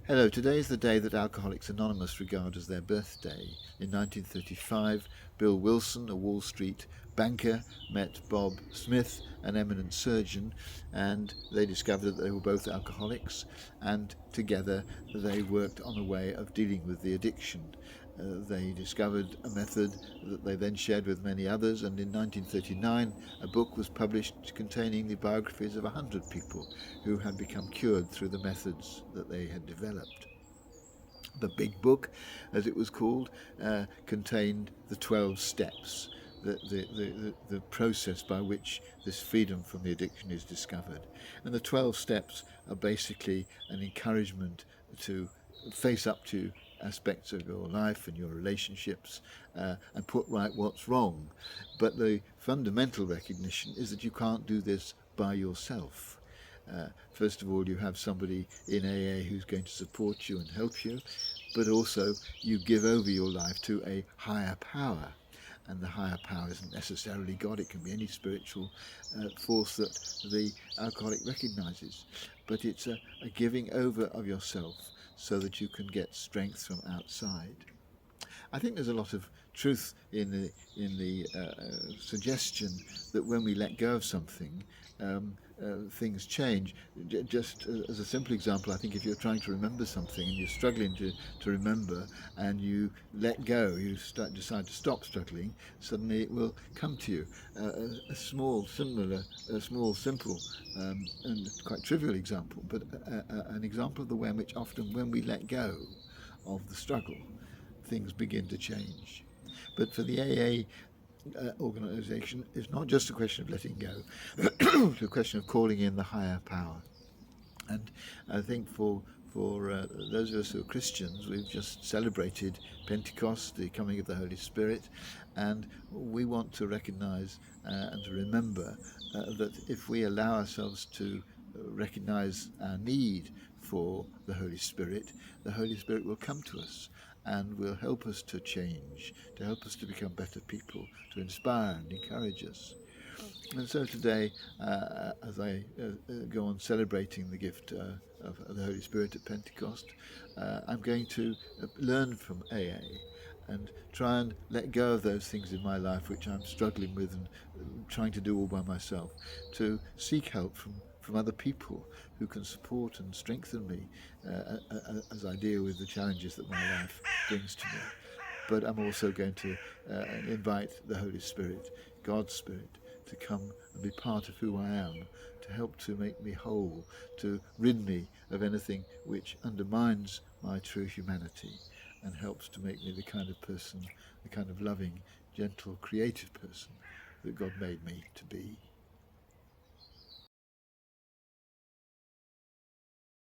Hello, today is the day that Alcoholics Anonymous regard as their birthday. In 1935, Bill Wilson, a Wall Street banker, met Bob Smith, an eminent surgeon, and they discovered that they were both alcoholics, and together they worked on a way of dealing with the addiction. They discovered a method that they then shared with many others, and in 1939 a book was published containing the biographies of 100 people who had become cured through the methods that they had developed. The big book, as it was called, contained the 12 steps, the process by which this freedom from the addiction is discovered. And the 12 steps are basically an encouragement to face up to aspects of your life and your relationships and put right what's wrong. But the fundamental recognition is that you can't do this by yourself. First of all, you have somebody in AA who's going to support you and help you, but also you give over your life to a higher power. And the higher power isn't necessarily God, it can be any spiritual force that the alcoholic recognizes. But it's a giving over of yourself so that you can get strength from outside. I think there's a lot of truth in the suggestion that when we let go of something, things change. Just as a simple example, I think if you're trying to remember something and you're struggling to remember, and you let go, you decide to stop struggling, suddenly it will come to you. A small, simple, and quite trivial example, but an example of the way in which often when we let go of the struggle, things begin to change. But for the AA organisation, it's not just a question of letting go, it's a question of calling in the higher power. And I think for those of us who are Christians, we've just celebrated Pentecost, the coming of the Holy Spirit, and we want to recognise and to remember that if we allow ourselves to recognise our need for the Holy Spirit will come to us and will help us to change, to help us to become better people, to inspire and encourage us. And so today, as I go on celebrating the gift of the Holy Spirit at Pentecost, I'm going to learn from AA and try and let go of those things in my life which I'm struggling with and trying to do all by myself, to seek help from other people who can support and strengthen me as I deal with the challenges that my life brings to me. But I'm also going to invite the Holy Spirit, God's Spirit, to come and be part of who I am, to help to make me whole, to rid me of anything which undermines my true humanity and helps to make me the kind of person, the kind of loving, gentle, creative person that God made me to be.